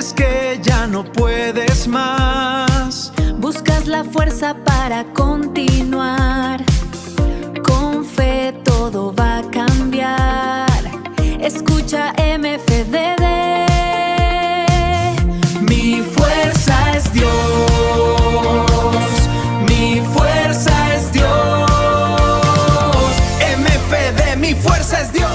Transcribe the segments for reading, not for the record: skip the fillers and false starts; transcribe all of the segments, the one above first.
sientes que ya no puedes más. Buscas la fuerza para continuar. Con fe todo va a cambiar. Escucha MFDD. Mi fuerza es Dios. Mi fuerza es Dios. MFD, mi fuerza es Dios.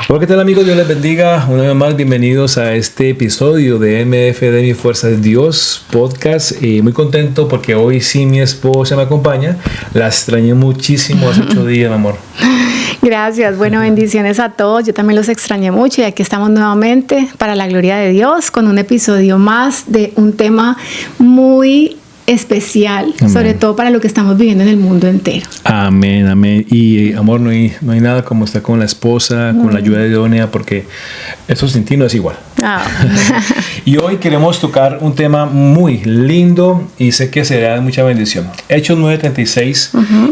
Hola, ¿qué tal, amigos? Dios les bendiga. Una vez más, bienvenidos a este episodio de MFD Mi Fuerza es Dios podcast. Muy contento porque hoy sí mi esposa me acompaña. La extrañé muchísimo hace 8 días, mi amor. Gracias, bueno, bendiciones a todos. Yo también los extrañé mucho y aquí estamos nuevamente para la gloria de Dios con un episodio más de un tema muy especial, amén, sobre todo para lo que estamos viviendo en el mundo entero. Amén, amén. Y amor, no hay nada como estar con la esposa, con la ayuda de idónea, porque eso sin ti no es igual. Y hoy queremos tocar un tema muy lindo y sé que será de mucha bendición. Hechos 9:36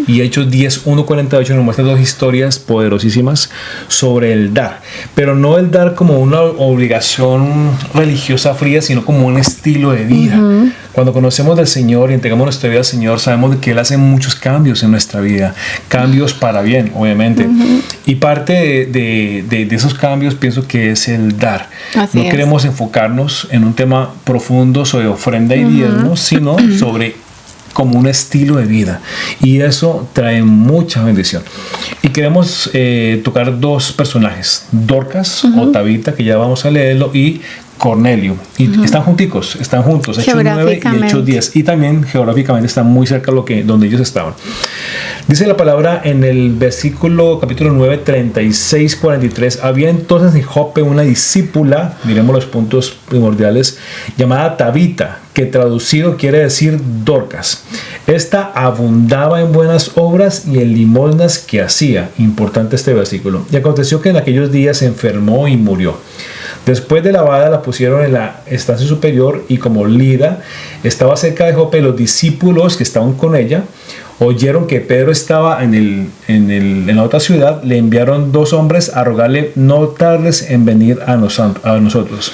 y Hechos 10:1-48 nos muestran 2 historias poderosísimas sobre el dar, pero no el dar como una obligación religiosa fría, sino como un estilo de vida. Cuando conocemos del Señor y entregamos nuestra vida al Señor, sabemos que Él hace muchos cambios en nuestra vida, cambios para bien, obviamente. Y parte de esos cambios pienso que es el dar. No queremos enfocarnos en un tema profundo sobre ofrenda y diezmo, sino sobre como un estilo de vida, y eso trae mucha bendición. Y queremos tocar 2 personajes, Dorcas o Tabita, que ya vamos a leerlo, y Cornelio, y están junticos, están juntos, Hechos 9 y Hechos 10, y también geográficamente están muy cerca de donde ellos estaban. Dice la palabra en el versículo capítulo 9, 36, 43, había entonces en Jope una discípula, miremos los puntos primordiales, llamada Tabita, que traducido quiere decir Dorcas. Esta abundaba en buenas obras y en limosnas que hacía. Importante este versículo. Y aconteció que en aquellos días se enfermó y murió. Después de lavada la pusieron en la estancia superior, y como Lida estaba cerca de Jope, los discípulos que estaban con ella oyeron que Pedro estaba en la otra ciudad. Le enviaron 2 hombres a rogarle no tardes en venir a nosotros.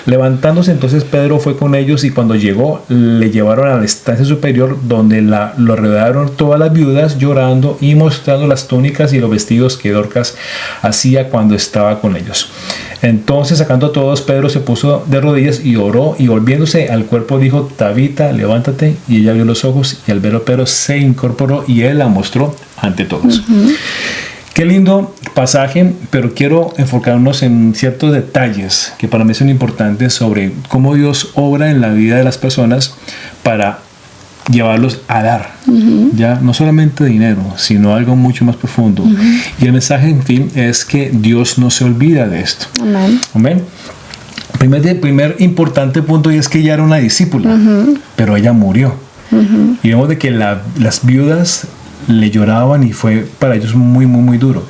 Levantándose entonces Pedro fue con ellos, y cuando llegó le llevaron a la estancia superior, donde lo rodearon todas las viudas llorando y mostrando las túnicas y los vestidos que Dorcas hacía cuando estaba con ellos. Entonces, sacando a todos, Pedro se puso de rodillas y oró, y volviéndose al cuerpo dijo: Tabita, levántate. Y ella abrió los ojos, y al verlo Pedro se incorporó, y él la mostró ante todos. Qué lindo pasaje, pero quiero enfocarnos en ciertos detalles que para mí son importantes sobre cómo Dios obra en la vida de las personas para llevarlos a dar, ya no solamente dinero, sino algo mucho más profundo. Y el mensaje, en fin, es que Dios no se olvida de esto. Amén. Primer importante punto, y es que ella era una discípula, pero ella murió. Y vemos de que las viudas le lloraban, y fue para ellos muy, muy, muy duro.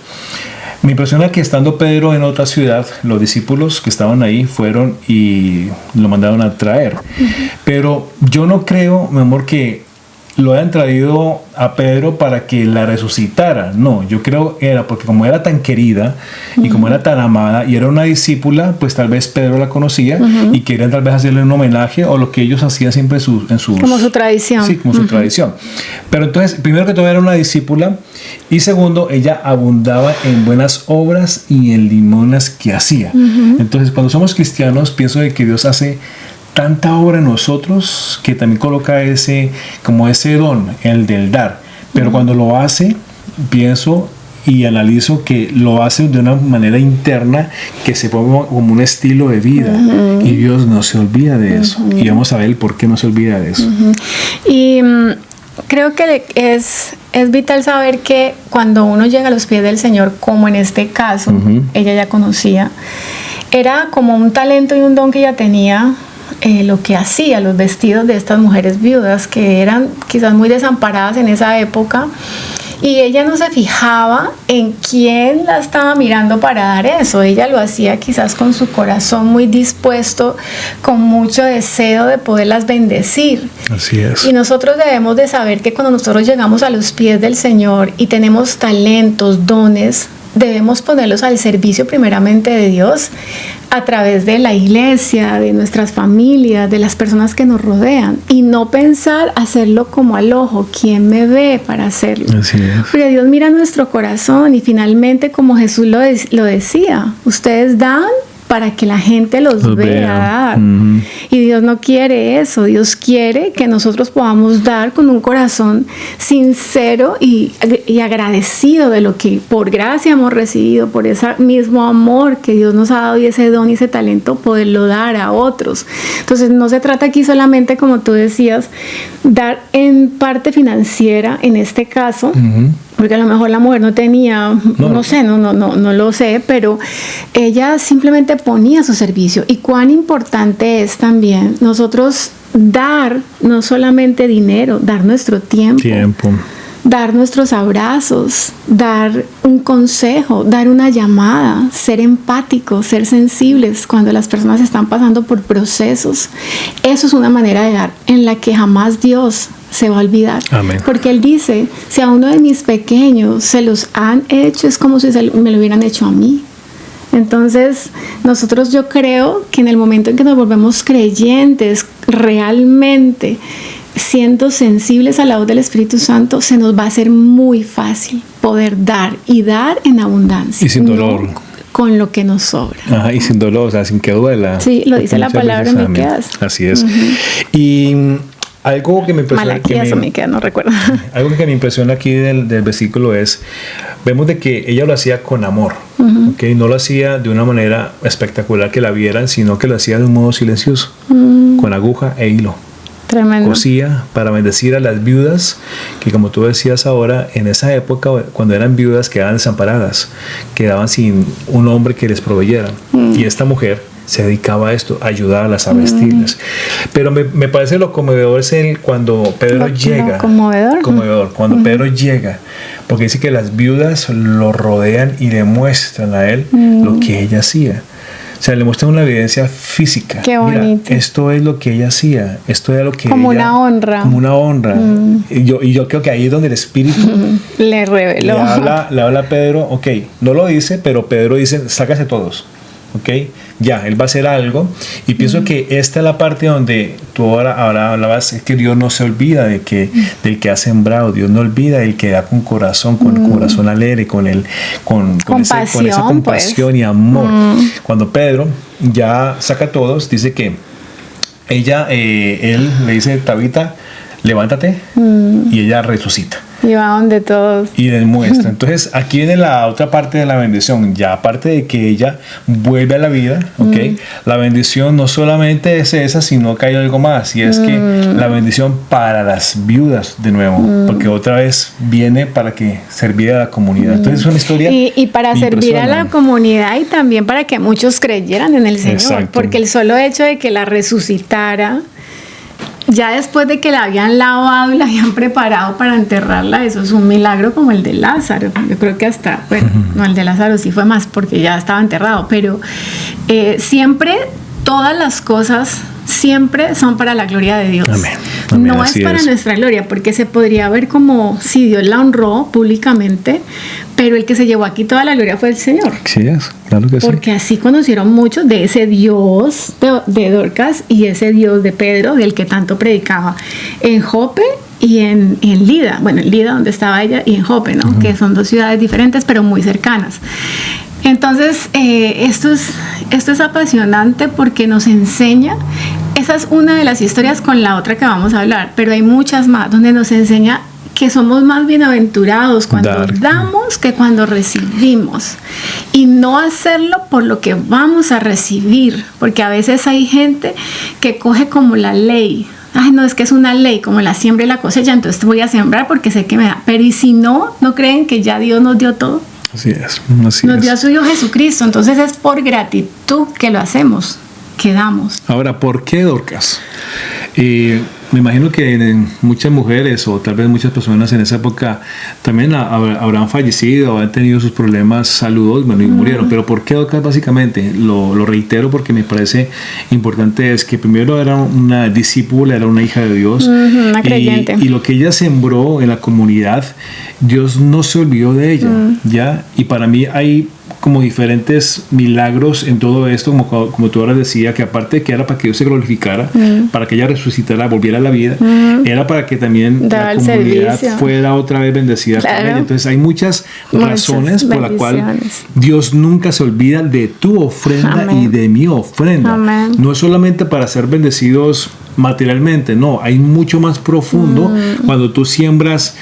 Me impresiona que estando Pedro en otra ciudad, los discípulos que estaban ahí fueron y lo mandaron a traer. Pero yo no creo, mi amor, que lo hayan traído a Pedro para que la resucitara. No, yo creo que era porque como era tan querida y como era tan amada y era una discípula, pues tal vez Pedro la conocía y querían tal vez hacerle un homenaje, o lo que ellos hacían siempre en sus... Como su tradición. Sí, como su tradición. Pero entonces, primero que todo, era una discípula, y segundo, ella abundaba en buenas obras y en limosnas que hacía. Entonces, cuando somos cristianos, pienso de que Dios hace tanta obra en nosotros que también coloca ese don, el del dar. Pero cuando lo hace, pienso y analizo que lo hace de una manera interna que se forma como un estilo de vida. Y Dios no se olvida de eso. Y vamos a ver por qué no se olvida de eso. Y creo que es vital saber que cuando uno llega a los pies del Señor, como en este caso, ella ya conocía, era como un talento y un don que ella tenía. Lo que hacía, los vestidos de estas mujeres viudas que eran quizás muy desamparadas en esa época, Y ella no se fijaba en quién la estaba mirando para dar eso. Ella lo hacía quizás con su corazón muy dispuesto, con mucho deseo de poderlas bendecir. Así es. Y nosotros debemos de saber que cuando nosotros llegamos a los pies del Señor y tenemos talentos, dones, debemos ponerlos al servicio primeramente de Dios a través de la iglesia, de nuestras familias, de las personas que nos rodean, y no pensar hacerlo como al ojo, ¿quién me ve para hacerlo? Así es. Porque Dios mira nuestro corazón y finalmente, como Jesús lo decía, ustedes dan para que la gente los vea dar. Uh-huh. Y Dios no quiere eso. Dios quiere que nosotros podamos dar con un corazón sincero y agradecido de lo que por gracia hemos recibido, por ese mismo amor que Dios nos ha dado y ese don y ese talento, poderlo dar a otros. Entonces no se trata aquí solamente, como tú decías, dar en parte financiera, en este caso, uh-huh, porque a lo mejor la mujer no tenía, no lo sé, pero ella simplemente ponía su servicio. Y cuán importante es también nosotros dar no solamente dinero, dar nuestro tiempo, dar nuestros abrazos, dar un consejo, dar una llamada, ser empáticos, ser sensibles cuando las personas están pasando por procesos. Eso es una manera de dar en la que jamás Dios se va a olvidar. Amén. Porque Él dice, si a uno de mis pequeños se los han hecho, es como si me lo hubieran hecho a mí. Entonces, nosotros, yo creo que en el momento en que nos volvemos creyentes, realmente siendo sensibles a la voz del Espíritu Santo, se nos va a hacer muy fácil poder dar, y dar en abundancia. Y sin dolor. No con lo que nos sobra. Ajá, y sin dolor, o sea, sin que duela. Sí, lo dice la palabra en Miqueas. Así es. Uh-huh. Y algo que me impresiona, no recuerdo. Algo que me impresiona aquí del versículo es, vemos de que ella lo hacía con amor, uh-huh, ¿okay? No lo hacía de una manera espectacular que la vieran, sino que lo hacía de un modo silencioso, uh-huh, con aguja e hilo. Tremendo. Cosía para bendecir a las viudas, que como tú decías ahora, en esa época, cuando eran viudas, quedaban desamparadas, quedaban sin un hombre que les proveyera. Uh-huh. Y esta mujer se dedicaba a esto, a ayudarlas, a vestirlas. Pero me parece lo conmovedor es cuando Pedro llega. Conmovedor. Cuando uh-huh, Pedro llega, porque dice que las viudas lo rodean y le muestran a él uh-huh, lo que ella hacía. O sea, le muestran una evidencia física. Qué bonito. Mira, esto es lo que ella hacía. Esto era lo que como ella... una honra. Como una honra. Mm. Y yo creo que ahí es donde el Espíritu le reveló. Le habla a Pedro. Ok, no lo dice, pero Pedro dice, sácase todos. Ok, ya, él va a hacer algo. Y pienso que esta es la parte donde tú ahora hablabas, es que Dios no se olvida del que ha sembrado. Dios no olvida del que da con corazón, con corazón alegre, con esa compasión pues, y amor. Cuando Pedro ya saca a todos, dice que él le dice, Tabita, levántate, y ella resucita. Y va donde todos. Y les muestra. Entonces, aquí viene la otra parte de la bendición. Ya aparte de que ella vuelve a la vida, ¿ok? La bendición no solamente es esa, sino que hay algo más. Y es que la bendición para las viudas, de nuevo. Porque otra vez viene para que servir a la comunidad. Entonces, es una historia. Y para servir a la comunidad y también para que muchos creyeran en el Señor. Exacto. Porque el solo hecho de que la resucitara, ya después de que la habían lavado y la habían preparado para enterrarla, eso es un milagro como el de Lázaro. Yo creo que hasta, bueno, no, el de Lázaro sí fue más porque ya estaba enterrado, pero siempre, todas las cosas siempre son para la gloria de Dios. Amén. Amén, no es para nuestra gloria, porque se podría ver como si Dios la honró públicamente, pero el que se llevó aquí toda la gloria fue el Señor. Sí, claro que sí. Porque así conocieron muchos de ese Dios de Dorcas y ese Dios de Pedro, del que tanto predicaba en Jope y en Lida. Bueno, en Lida, donde estaba ella, y en Jope, ¿no? Uh-huh. Que son dos ciudades diferentes, pero muy cercanas. Entonces, esto es apasionante porque nos enseña. Esa es una de las historias con la otra que vamos a hablar, pero hay muchas más donde nos enseña que somos más bienaventurados cuando damos que cuando recibimos, y no hacerlo por lo que vamos a recibir, porque a veces hay gente que coge como la ley. Ay, no, es que es una ley, como la siembra y la cosecha, entonces voy a sembrar porque sé que me da. Pero ¿y si no creen que ya Dios nos dio todo? Así es. Nos dio a su Hijo Jesucristo, entonces es por gratitud que lo hacemos, que damos. Ahora, ¿por qué Dorcas? me imagino que muchas mujeres o tal vez muchas personas en esa época también habrán fallecido o han tenido sus problemas saludos, bueno, y murieron. Pero ¿por qué Dorcas? Básicamente, lo reitero porque me parece importante, es que primero era una discípula, era una hija de Dios, una creyente. Y lo que ella sembró en la comunidad, Dios no se olvidó de ella, ¿ya? Y para mí hay como diferentes milagros en todo esto, como tú ahora decías, que aparte de que era para que Dios se glorificara, para que ella resucitara, volviera a la vida, era para que también la comunidad fuera otra vez bendecida. Claro. Entonces hay muchas razones por las cuales Dios nunca se olvida de tu ofrenda. Amén. Y de mi ofrenda. Amén. No es solamente para ser bendecidos materialmente, no, hay mucho más profundo cuando tú siembras.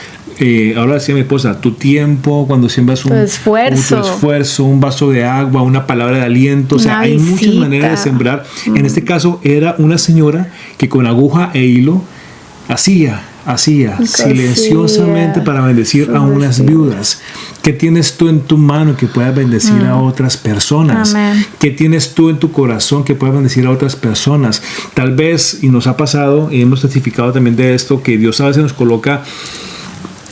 Ahora decía mi esposa, tu tiempo, cuando siembras tu esfuerzo, un vaso de agua, una palabra de aliento, o sea, hay muchas maneras de sembrar. En este caso era una señora que con aguja e hilo hacía silenciosamente para bendecir a unas viudas. ¿Qué tienes tú en tu mano que puedas bendecir a otras personas? Amén. ¿Qué tienes tú en tu corazón que puedas bendecir a otras personas? Tal vez, y nos ha pasado, y hemos testificado también de esto, que Dios a veces nos coloca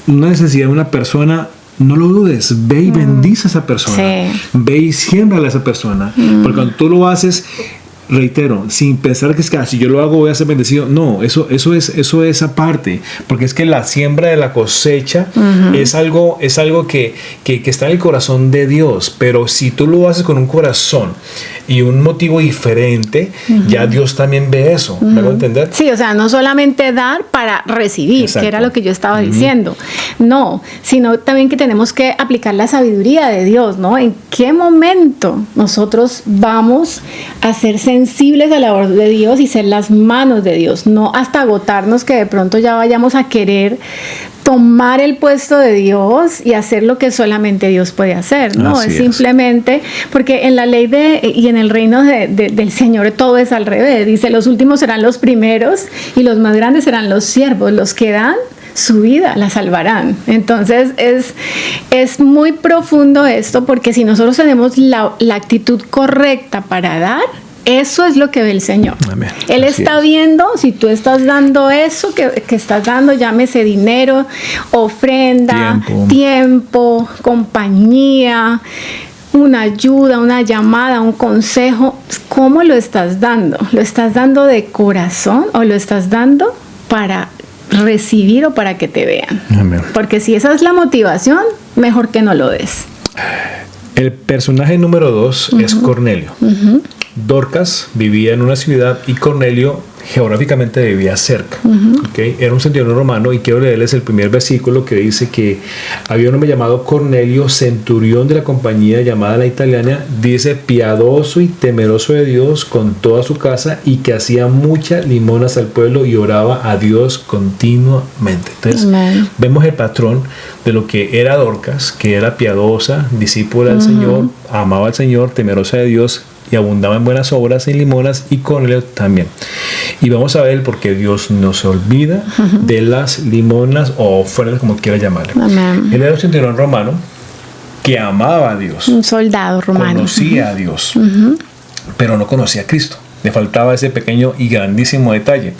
una necesidad de una persona. No lo dudes, ve y bendice a esa persona, ve y siémbrale a esa persona, porque cuando tú lo haces, reitero, sin pensar que es que si yo lo hago voy a ser bendecido, no, eso es aparte, porque es que la siembra de la cosecha es algo que está en el corazón de Dios, pero si tú lo haces con un corazón y un motivo diferente, ya Dios también ve eso. ¿Me hago entender? Sí, o sea, no solamente dar para recibir, exacto, que era lo que yo estaba diciendo. No, sino también que tenemos que aplicar la sabiduría de Dios, ¿no? ¿En qué momento nosotros vamos a ser sensibles a la voz de Dios y ser las manos de Dios? No hasta agotarnos que de pronto ya vayamos a querer tomar el puesto de Dios y hacer lo que solamente Dios puede hacer, ¿no? Es simplemente porque en la ley y en el reino del Señor todo es al revés. Dice, los últimos serán los primeros y los más grandes serán los siervos. Los que dan su vida la salvarán. Entonces es muy profundo esto, porque si nosotros tenemos la actitud correcta para dar, eso es lo que ve el Señor. Amén. Él está viendo si tú estás dando eso que estás dando, llámese dinero, ofrenda, tiempo, compañía, una ayuda, una llamada, un consejo. ¿Cómo lo estás dando? ¿Lo estás dando de corazón o lo estás dando para recibir o para que te vean? Amén. Porque si esa es la motivación, mejor que no lo des. El personaje número 2 es Cornelio. Dorcas vivía en una ciudad y Cornelio geográficamente vivía cerca. ¿Okay? Era un centurión romano, y quiero leerles el primer versículo que dice que había un hombre llamado Cornelio, centurión de la compañía llamada la Italiana, dice, piadoso y temeroso de Dios con toda su casa, y que hacía muchas limonas al pueblo y oraba a Dios continuamente. Entonces vemos el patrón de lo que era Dorcas, que era piadosa, discípula del Señor, amaba al Señor, temerosa de Dios y abundaba en buenas obras, en limonas, y Cornelio también. Y vamos a ver por qué Dios no se olvida de las limonas o ofrendas, como quiera llamarle. Amén. Él era un centurión romano que amaba a Dios. Un soldado romano. Conocía a Dios, pero no conocía a Cristo. Le faltaba ese pequeño y grandísimo detalle.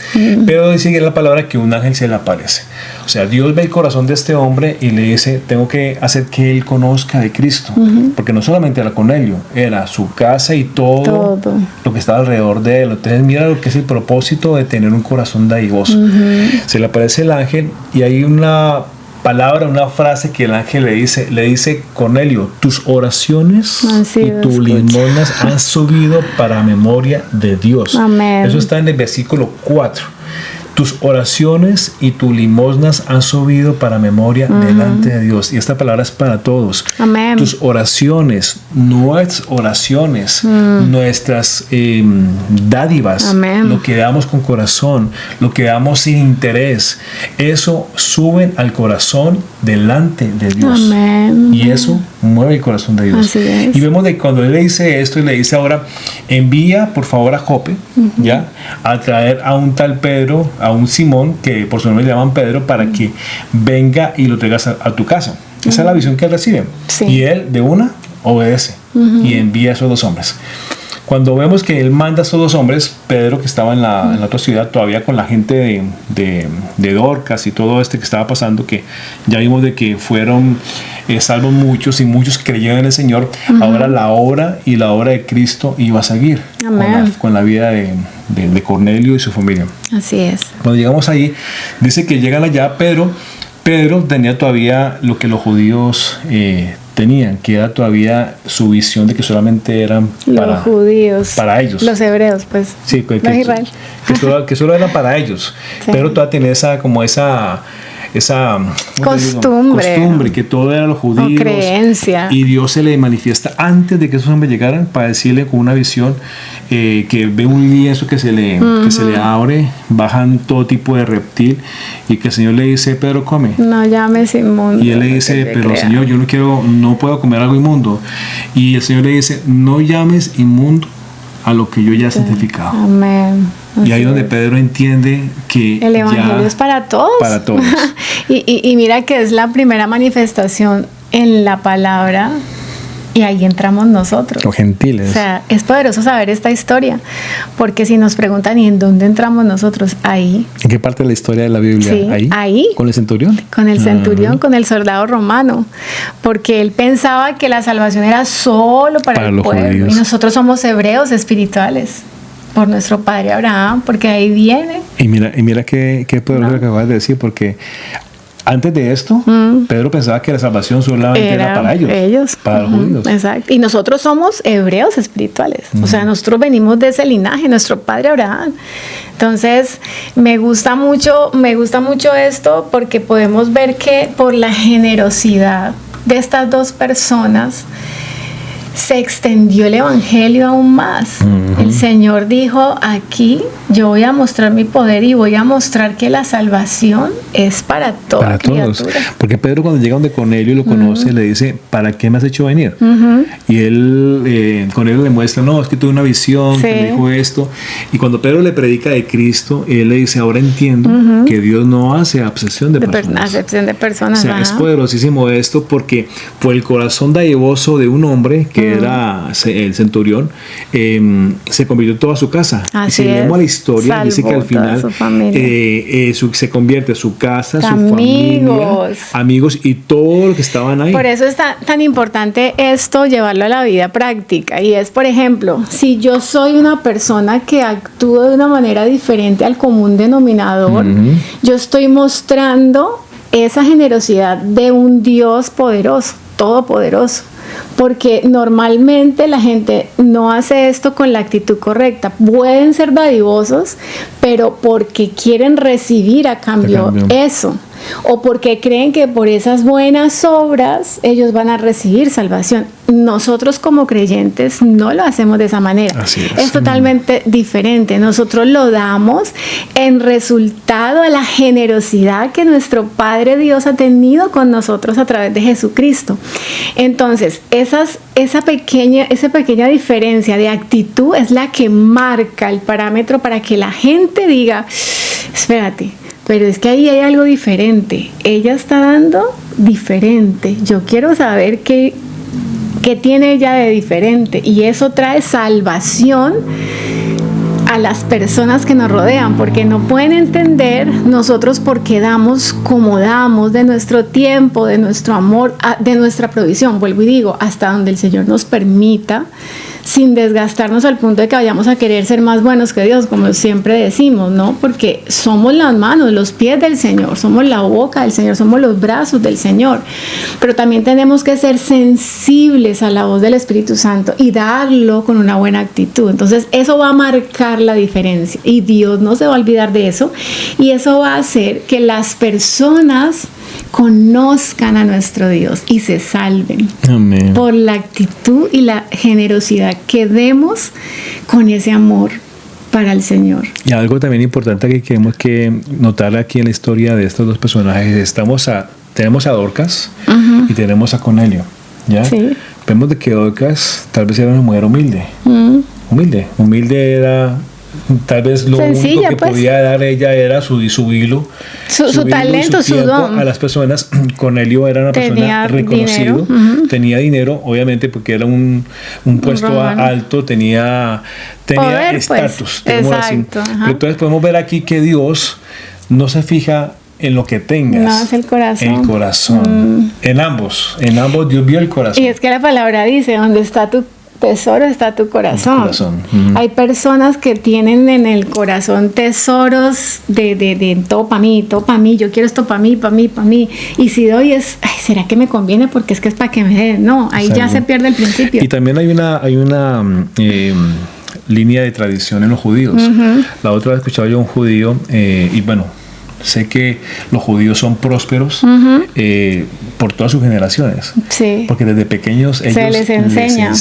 Pero dice la palabra que un ángel se le aparece. O sea, Dios ve el corazón de este hombre y le dice, tengo que hacer que él conozca de Cristo. Porque no solamente era Cornelio, era su casa y todo lo que estaba alrededor de él. Entonces mira lo que es el propósito de tener un corazón dadivoso. Se le aparece el ángel y hay una palabra, una frase que el ángel le dice, Cornelio, tus oraciones y tus limonas han subido para memoria de Dios. Amén. Eso está en el versículo 4. Tus oraciones y tus limosnas han subido para memoria delante de Dios. Y esta palabra es para todos. Amén. Tus oraciones, nuestras oraciones, nuestras dádivas, amén, lo que damos con corazón, lo que damos sin interés, eso suben al corazón delante de Dios. Amén. Y eso mueve el corazón de Dios. Así es. Y vemos de cuando él le dice esto y le dice ahora, envía por favor a Jope, ya, a traer a un tal Pedro, a un Simón, que por su nombre le llaman Pedro, para que venga y lo traigas a tu casa. Esa es la visión que él recibe. Sí. Y él de una obedece y envía a esos dos hombres. cuando vemos que él manda a estos dos hombres, Pedro, que estaba en la otra ciudad, todavía con la gente de Dorcas y todo que estaba pasando, que ya vimos de que fueron salvos muchos y muchos creyeron en el Señor, ahora la obra de Cristo iba a seguir con la vida de Cornelio y su familia. Así es. Cuando llegamos ahí, dice que llegan allá, Pedro tenía todavía lo que los judíos tenían, que era todavía su visión de que solamente eran los judíos, para ellos. Los hebreos, pues. Sí, que solo eran para ellos. Sí. Pero todavía tenía esa costumbre, que todo era los judíos, o creencia, y Dios se le manifiesta antes de que esos hombres llegaran para decirle con una visión que ve un lienzo que se le abre, bajan todo tipo de reptil, y que el Señor le dice: Pedro, come. No llames inmundo. Y él le dice: pero Señor, yo no puedo comer algo inmundo. Y el Señor le dice: no llames inmundo a lo que yo ya he santificado. Amén. Y ahí es donde Pedro entiende que el Evangelio es para todos. Para todos. y mira que es la primera manifestación en la palabra, y ahí entramos nosotros. Los gentiles. O sea, es poderoso saber esta historia, porque si nos preguntan, ¿y en dónde entramos nosotros? Ahí. ¿En qué parte de la historia de la Biblia? Sí, ahí. ¿Con el centurión? Con el centurión, con el soldado romano, porque él pensaba que la salvación era solo para el pueblo, judíos. Y nosotros somos hebreos espirituales por nuestro padre Abraham, porque ahí viene. Y mira qué poderoso lo que acabas de decir, porque antes de esto, Pedro pensaba que la salvación solamente era para ellos, para los judíos. Exacto. Y nosotros somos hebreos espirituales. O sea, nosotros venimos de ese linaje, nuestro padre Abraham. Entonces, me gusta mucho esto, porque podemos ver que por la generosidad de estas dos personas se extendió el Evangelio aún más. El Señor dijo: aquí yo voy a mostrar mi poder y voy a mostrar que la salvación es para toda criatura. Todos. Porque Pedro, cuando llega donde Cornelio y lo conoce, le dice: ¿para qué me has hecho venir? Y él, Cornelio le muestra: no, es que tuve una visión, que me dijo esto. Y cuando Pedro le predica de Cristo, él le dice: ahora entiendo que Dios no hace acepción de personas. Acepción de personas. O sea, es poderosísimo esto, porque por el corazón dadivoso de un hombre que era el centurión, se convirtió toda su casa. Así y si leemos la historia, dice que al final se convierte su casa, su familia, amigos y todo lo que estaban ahí. Por eso es tan importante esto, llevarlo a la vida práctica. Y es, por ejemplo, si yo soy una persona que actúa de una manera diferente al común denominador, yo estoy mostrando esa generosidad de un Dios poderoso, todopoderoso. Porque normalmente la gente no hace esto con la actitud correcta. Pueden ser dadivosos, pero porque quieren recibir a cambio eso, o porque creen que por esas buenas obras ellos van a recibir salvación. Nosotros como creyentes no lo hacemos de esa manera. Es totalmente diferente. Nosotros lo damos en resultado a la generosidad que nuestro Padre Dios ha tenido con nosotros a través de Jesucristo. Entonces, esa pequeña diferencia de actitud es la que marca el parámetro para que la gente diga: espérate, pero es que ahí hay algo diferente. Ella está dando diferente. Yo quiero saber qué tiene ella de diferente. Y eso trae salvación a las personas que nos rodean, porque no pueden entender nosotros por qué damos como damos, de nuestro tiempo, de nuestro amor, de nuestra provisión. Vuelvo y digo, hasta donde el Señor nos permita, sin desgastarnos al punto de que vayamos a querer ser más buenos que Dios, como siempre decimos, ¿no? Porque somos las manos, los pies del Señor, somos la boca del Señor, somos los brazos del Señor. Pero también tenemos que ser sensibles a la voz del Espíritu Santo y darlo con una buena actitud. Entonces, eso va a marcar la diferencia y Dios no se va a olvidar de eso, y eso va a hacer que las personas conozcan a nuestro Dios y se salven. Amén. Por la actitud y la generosidad que demos con ese amor para el Señor. Y algo también importante que queremos que notar aquí en la historia de estos dos personajes: tenemos a Dorcas y tenemos a Cornelio, ¿ya? Sí. Vemos de que Dorcas tal vez era una mujer humilde. Humilde era tal vez lo único que podía dar ella era su hilo, su talento, su don a las personas. Cornelio era una persona reconocido, tenía dinero, obviamente, porque era un puesto alto, tenía estatus, pues. Exacto. Pero entonces podemos ver aquí que Dios no se fija en lo que tengas. No, es el corazón. El corazón. En ambos Dios vio el corazón. Y es que la palabra dice, donde está tu tesoro está tu corazón. Hay personas que tienen en el corazón tesoros de todo para mí, yo quiero esto para mí. Y si doy ¿será que me conviene? Porque es para que me den. No, ahí ya se pierde el principio. Y también hay una línea de tradición en los judíos. La otra vez escuchaba yo a un judío, y bueno, sé que los judíos son prósperos por todas sus generaciones. Sí. Porque desde pequeños ellos les enseña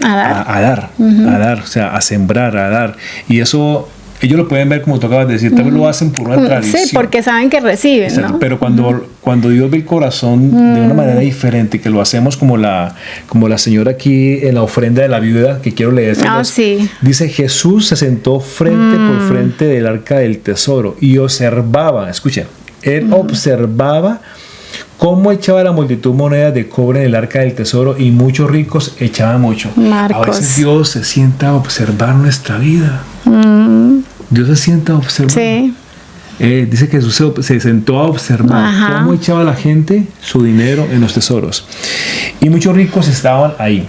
a dar, o sea, a sembrar, a dar. Y eso ellos lo pueden ver, como tú acabas de decir, también lo hacen por una tradición. Sí, porque saben que reciben, ¿no? Pero cuando Dios ve el corazón de una manera diferente, que lo hacemos como la señora aquí en la ofrenda de la viuda, que quiero leer. Dice, Jesús se sentó frente por frente del arca del tesoro y observaba, escuchen, él observaba cómo echaba la multitud monedas de cobre en el arca del tesoro, y muchos ricos echaban mucho. A veces Dios se sienta a observar nuestra vida. Dios se sienta a observar. Sí. Dice que Jesús se sentó a observar cómo echaba la gente su dinero en los tesoros. Y muchos ricos estaban ahí.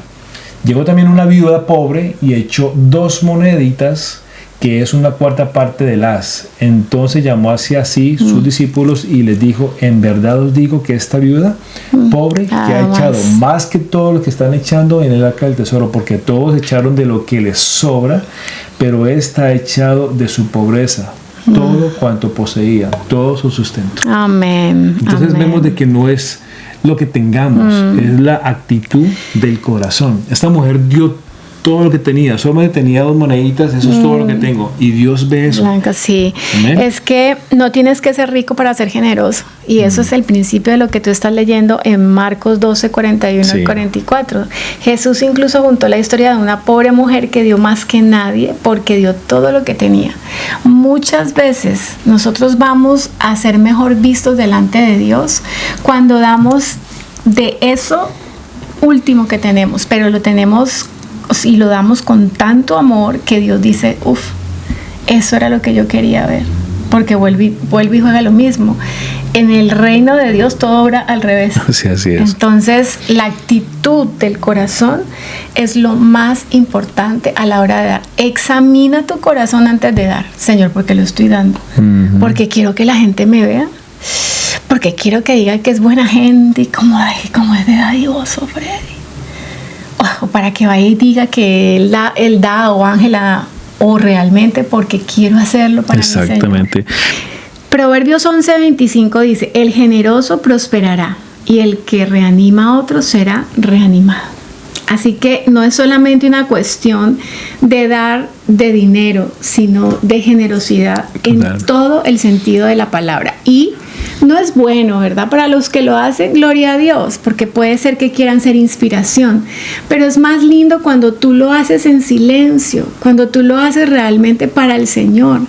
Llegó también una viuda pobre y echó 2 moneditas, que es una cuarta parte del haz. Entonces llamó hacia sí sus discípulos y les dijo, en verdad os digo que esta viuda pobre que ha echado más que todos los que están echando en el arca del tesoro, porque todos echaron de lo que les sobra, pero esta ha echado de su pobreza todo cuanto poseía, todo su sustento. Amén. Entonces vemos de que no es lo que tengamos, es la actitud del corazón. Esta mujer dio todo lo que tenía, solamente tenía 2 moneditas, eso es todo lo que tengo, y Dios ve eso. Blanca, sí. ¿Amén? Es que no tienes que ser rico para ser generoso, y eso es el principio de lo que tú estás leyendo en Marcos 12, 41 y 44. Jesús incluso contó la historia de una pobre mujer que dio más que nadie porque dio todo lo que tenía. Muchas veces nosotros vamos a ser mejor vistos delante de Dios cuando damos de eso último que tenemos, pero lo tenemos y lo damos con tanto amor que Dios dice, eso era lo que yo quería ver, porque vuelve y juega lo mismo. En el reino de Dios todo obra al revés. Sí, así es. Entonces la actitud del corazón es lo más importante a la hora de dar. Examina tu corazón antes de dar. Señor, ¿por qué lo estoy dando? Porque quiero que la gente me vea, porque quiero que diga que es buena gente y como es de dadivoso Freddy. O para que vaya y diga que él da o Ángela, o realmente porque quiero hacerlo para mi Señor. Exactamente. Proverbios 11:25 dice, el generoso prosperará y el que reanima a otros será reanimado. Así que no es solamente una cuestión de dar de dinero, sino de generosidad en todo el sentido de la palabra. Y no es bueno, ¿verdad? Para los que lo hacen, gloria a Dios, porque puede ser que quieran ser inspiración, pero es más lindo cuando tú lo haces en silencio, cuando tú lo haces realmente para el Señor.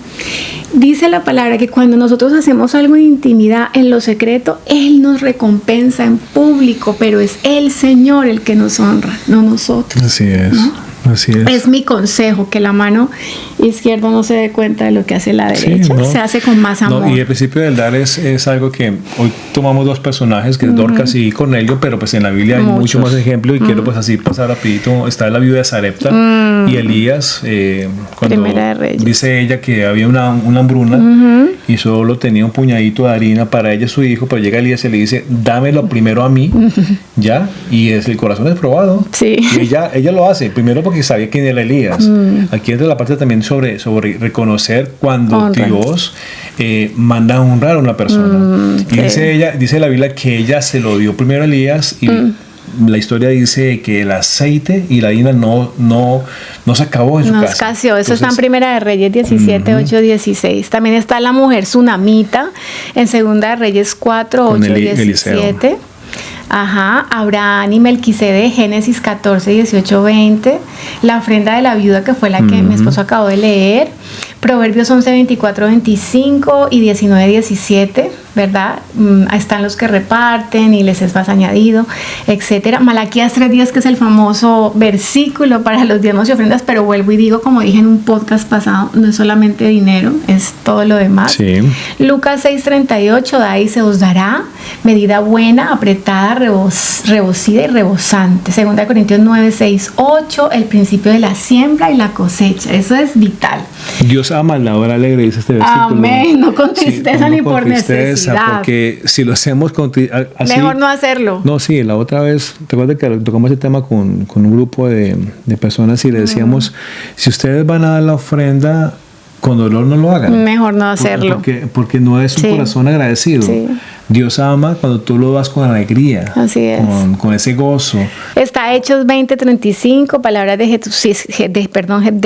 Dice la palabra que cuando nosotros hacemos algo en intimidad, en lo secreto, Él nos recompensa en público, pero es el Señor el que nos honra, no nosotros. Así es. ¿No? Así es. Es mi consejo, que la mano izquierda no se dé cuenta de lo que hace la derecha, se hace con más amor. Y el principio del dar es algo que hoy tomamos 2 personajes, que es Dorcas y Cornelio, pero pues en la Biblia hay mucho más ejemplos, y quiero pues así pasar rapidito. Está la viuda de Sarepta y Elías, cuando dice ella que había una hambruna y solo tenía un puñadito de harina para ella y su hijo, pero llega Elías y le dice, dámelo primero a mí, ya, y el corazón es probado. Sí. Y ella lo hace primero porque sabía quién era Elías. Aquí entra la parte también sobre reconocer cuando Dios manda a honrar a una persona. Y dice la Biblia que ella se lo dio primero a Elías, y la historia dice que el aceite y la harina no se acabó en su casa. Escaseó. Eso está en Primera de Reyes 17, 8, 16. También está la mujer sunamita en Segunda de Reyes 4, 8, 17. Abraham y Melquisedec, Génesis 14, 18, 20. La ofrenda de la viuda, que fue la que mi esposo acabó de leer. Proverbios 11, 24, 25 y 19, 17, ¿verdad? Ahí están los que reparten y les es más añadido, etcétera. Malaquías 3:10, que es el famoso versículo para los diezmos y ofrendas, pero vuelvo y digo, como dije en un podcast pasado, no es solamente dinero, es todo lo demás. Sí. Lucas 6:38, da y se os dará medida buena, apretada, rebocida y rebosante. 2 Corintios 9, 6, 8, el principio de la siembra y la cosecha. Eso es vital. Dios ama la hora alegre, dice este versículo. Amén, no con tristeza ni por necesidad. Porque si lo hacemos así, mejor no hacerlo. No, sí, la otra vez, te acuerdas que tocamos ese tema con un grupo de personas y le decíamos, si ustedes van a dar la ofrenda, con dolor no lo hagan. Mejor no hacerlo. Porque no es un corazón agradecido. Sí. Dios ama cuando tú lo das con alegría. Así es. Con ese gozo. Está Hechos 20:35, palabras de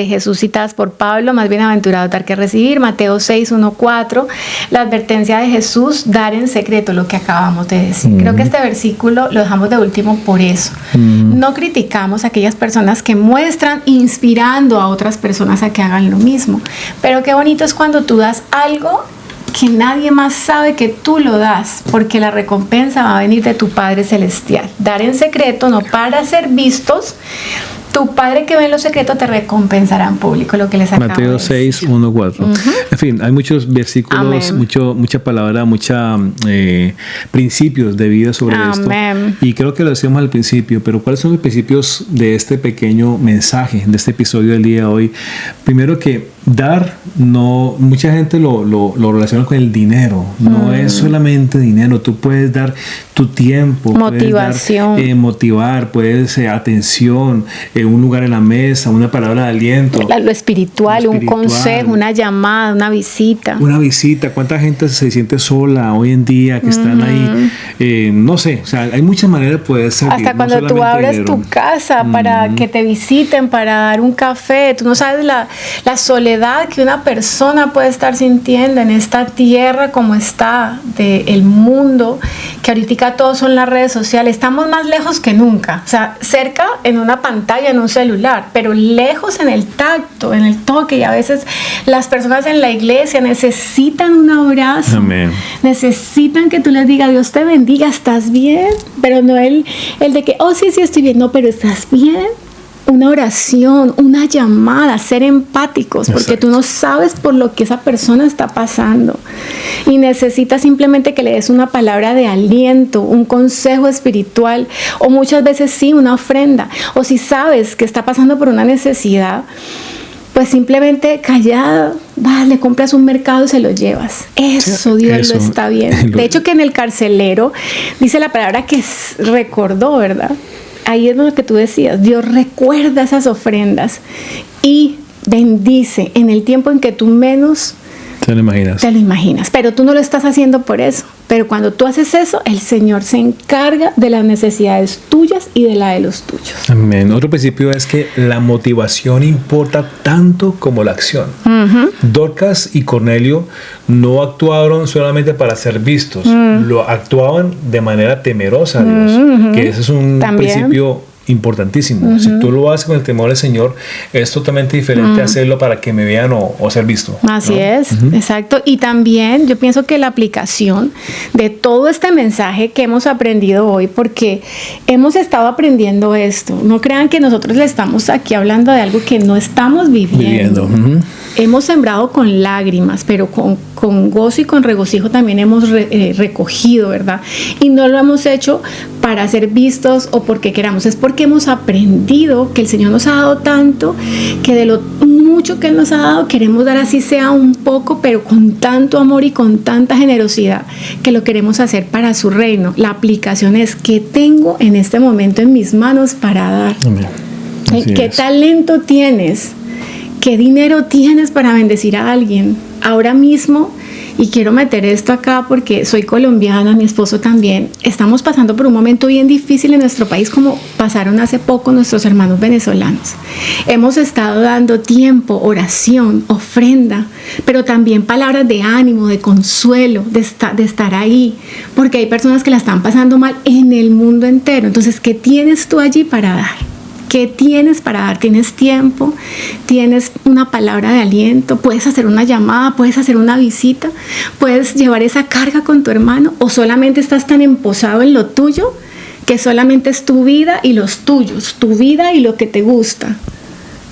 Jesús citadas por Pablo, más bienaventurado dar que recibir. Mateo 6:1-4, la advertencia de Jesús, dar en secreto, lo que acabamos de decir. Creo que este versículo lo dejamos de último por eso. No criticamos a aquellas personas que muestran inspirando a otras personas a que hagan lo mismo. Pero qué bonito es cuando tú das algo que nadie más sabe que tú lo das, porque la recompensa va a venir de tu Padre Celestial. Dar en secreto, no para ser vistos. Tu Padre que ve en lo secreto te recompensará en público, lo que les acabo Mateo de decir. 6:1-4. En fin, hay muchos versículos, mucha palabra, muchos principios de vida sobre esto. Y creo que lo decíamos al principio, pero ¿cuáles son los principios de este pequeño mensaje, de este episodio del día de hoy? Primero, que dar, no, mucha gente lo relaciona con el dinero. No es solamente dinero. Tú puedes dar tu tiempo, motivación, puedes dar, motivar, puedes atención, un lugar en la mesa, una palabra de aliento, lo espiritual, un consejo, una llamada, una visita. ¿Cuánta gente se siente sola hoy en día que están ahí? No sé, o sea, hay muchas maneras de poder servir. Hasta cuando tú abres tu casa para que te visiten, para dar un café, tú no sabes la soledad que una persona puede estar sintiendo en esta tierra como está del mundo, que ahorita todos son las redes sociales. Estamos más lejos que nunca, o sea, cerca en una pantalla, en un celular, pero lejos en el tacto, en el toque. Y a veces las personas en la iglesia necesitan un abrazo. Amén. Necesitan que tú les digas, Dios te bendiga, ¿estás bien? Pero no el de que, oh sí, estoy bien. No, pero ¿estás bien? Una oración, una llamada, ser empáticos, porque Exacto. tú no sabes por lo que esa persona está pasando y necesitas simplemente que le des una palabra de aliento, un consejo espiritual, o muchas veces sí, una ofrenda, o si sabes que está pasando por una necesidad, pues simplemente callado, vas, le compras un mercado y se lo llevas. Eso Dios lo está viendo. De hecho, que en el carcelero dice la palabra que recordó, ¿verdad? Ahí es lo que tú decías, Dios recuerda esas ofrendas y bendice en el tiempo en que tú menos te lo imaginas. Pero tú no lo estás haciendo por eso. Pero cuando tú haces eso, el Señor se encarga de las necesidades tuyas y de la de los tuyos. Amén. Otro principio es que la motivación importa tanto como la acción. Dorcas y Cornelio no actuaron solamente para ser vistos, lo actuaban de manera temerosa a Dios, que ese es un principio importantísimo. Si tú lo haces con el temor del Señor, es totalmente diferente hacerlo para que me vean o ser visto. Así es, exacto. Y también yo pienso que la aplicación de todo este mensaje que hemos aprendido hoy, porque hemos estado aprendiendo esto, no crean que nosotros le estamos aquí hablando de algo que no estamos viviendo. Hemos sembrado con lágrimas, pero con gozo y con regocijo también hemos recogido, ¿verdad? Y no lo hemos hecho para ser vistos o porque queramos, es porque hemos aprendido que el Señor nos ha dado tanto, que de lo mucho que Él nos ha dado queremos dar así sea un poco, pero con tanto amor y con tanta generosidad que lo queremos hacer para su reino. La aplicación es ¿qué tengo en este momento en mis manos para dar? ¿Qué talento tienes? ¿Qué dinero tienes para bendecir a alguien? Ahora mismo y quiero meter esto acá porque soy colombiana, mi esposo también. Estamos pasando por un momento bien difícil en nuestro país, como pasaron hace poco nuestros hermanos venezolanos. Hemos estado dando tiempo, oración, ofrenda, pero también palabras de ánimo, de consuelo, de estar ahí, porque hay personas que la están pasando mal en el mundo entero. Entonces, ¿qué tienes tú allí para dar? ¿Qué tienes para dar? ¿Tienes tiempo? ¿Tienes una palabra de aliento? ¿Puedes hacer una llamada? ¿Puedes hacer una visita? ¿Puedes llevar esa carga con tu hermano? ¿O solamente estás tan emposado en lo tuyo que solamente es tu vida y los tuyos, tu vida y lo que te gusta?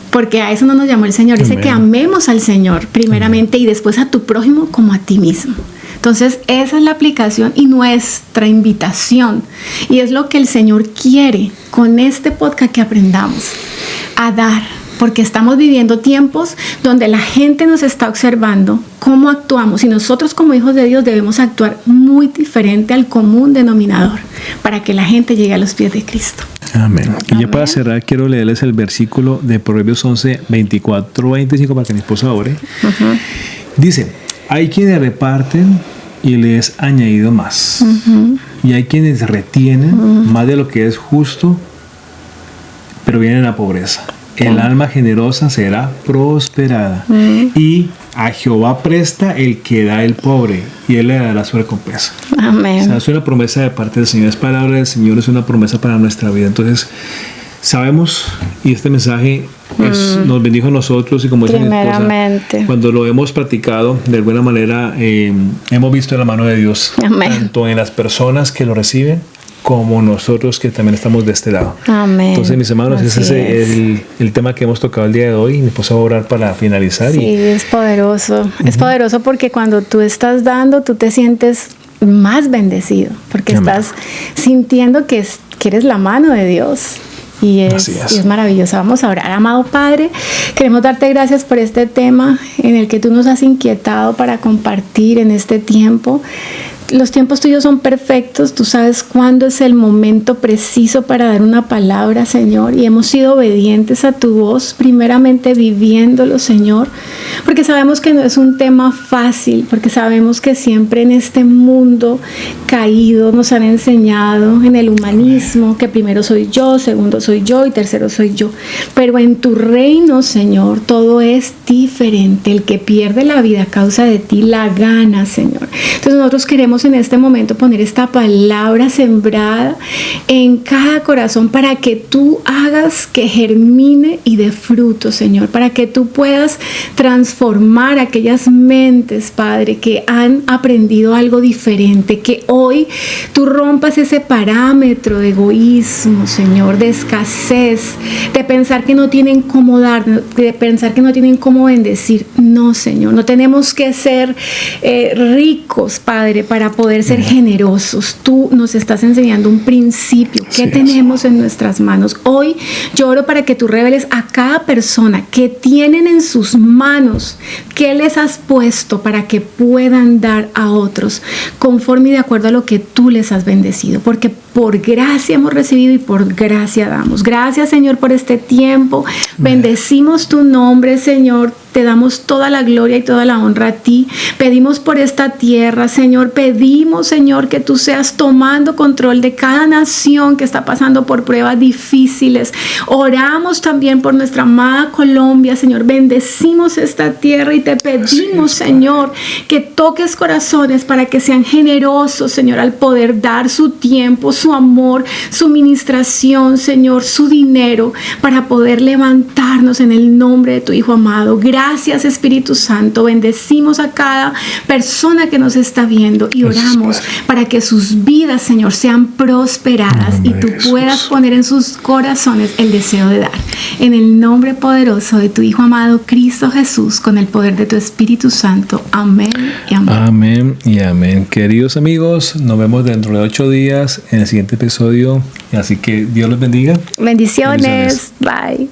Porque a eso no nos llamó el Señor. Dice que amemos al Señor primeramente y después a tu prójimo como a ti mismo. Entonces, esa es la aplicación y nuestra invitación. Y es lo que el Señor quiere con este podcast, que aprendamos a dar. Porque estamos viviendo tiempos donde la gente nos está observando cómo actuamos. Y nosotros como hijos de Dios debemos actuar muy diferente al común denominador para que la gente llegue a los pies de Cristo. Amén. Y ya para cerrar, quiero leerles el versículo de Proverbios 11, 24, 25 para que mi esposa ore. Dice: hay quienes reparten y les es añadido más. Y hay quienes retienen más de lo que es justo, pero viene la pobreza. El alma generosa será prosperada. Y a Jehová presta el que da el pobre, y él le dará su recompensa. Amén. O sea, es una promesa de parte del Señor. Es palabra del Señor, es una promesa para nuestra vida. Entonces, sabemos, y este mensaje nos bendijo a nosotros, y como dice mi esposa, cuando lo hemos practicado de alguna manera, hemos visto la mano de Dios. Amén. Tanto en las personas que lo reciben como nosotros que también estamos de este lado. Amén. Entonces, mis hermanos, ese es el tema que hemos tocado el día de hoy. Mi esposa va a orar para finalizar. Sí, es poderoso. Es poderoso porque cuando tú estás dando, tú te sientes más bendecido, porque estás sintiendo que eres la mano de Dios. Y es maravilloso. Vamos a orar. Amado Padre, queremos darte gracias por este tema en el que tú nos has inquietado para compartir en este tiempo. Los tiempos tuyos son perfectos. Tú sabes cuándo es el momento preciso para dar una palabra, Señor. Y hemos sido obedientes a tu voz, primeramente viviéndolo, Señor. Porque sabemos que no es un tema fácil, porque sabemos que siempre en este mundo caído nos han enseñado en el humanismo que primero soy yo, segundo soy yo y tercero soy yo. Pero en tu reino, Señor, todo es diferente. El que pierde la vida a causa de ti la gana, Señor. Entonces nosotros queremos en este momento poner esta palabra sembrada en cada corazón para que tú hagas que germine y dé fruto, Señor, para que tú puedas transformar aquellas mentes, Padre, que han aprendido algo diferente, que hoy tú rompas ese parámetro de egoísmo, Señor, de escasez, de pensar que no tienen cómo dar, de pensar que no tienen cómo bendecir. No, Señor, no tenemos que ser ricos, Padre, para poder ser generosos. Tú nos estás enseñando un principio que tenemos en nuestras manos. Hoy yo oro para que tú reveles a cada persona que tienen en sus manos, qué les has puesto para que puedan dar a otros conforme y de acuerdo a lo que tú les has bendecido, porque por gracia hemos recibido y por gracia damos. Gracias, Señor, por este tiempo. Bendecimos tu nombre, Señor. Te damos toda la gloria y toda la honra a ti. Pedimos por esta tierra, Señor. Pedimos, Señor, que tú seas tomando control de cada nación que está pasando por pruebas difíciles. Oramos también por nuestra amada Colombia, Señor. Bendecimos esta tierra y te pedimos, Señor, que toques corazones para que sean generosos, Señor, al poder dar su tiempo, su amor, su ministración, Señor, su dinero, para poder levantarnos en el nombre de tu Hijo amado. Gracias, Espíritu Santo. Bendecimos a cada persona que nos está viendo y oramos para que sus vidas, Señor, sean prosperadas y tú puedas poner en sus corazones el deseo de dar. En el nombre poderoso de tu Hijo amado, Cristo Jesús, con el poder de tu Espíritu Santo. Amén y amén. Amén y amén. Queridos amigos, nos vemos dentro de 8 días en el siguiente episodio. Así que Dios los bendiga. Bendiciones. Bye.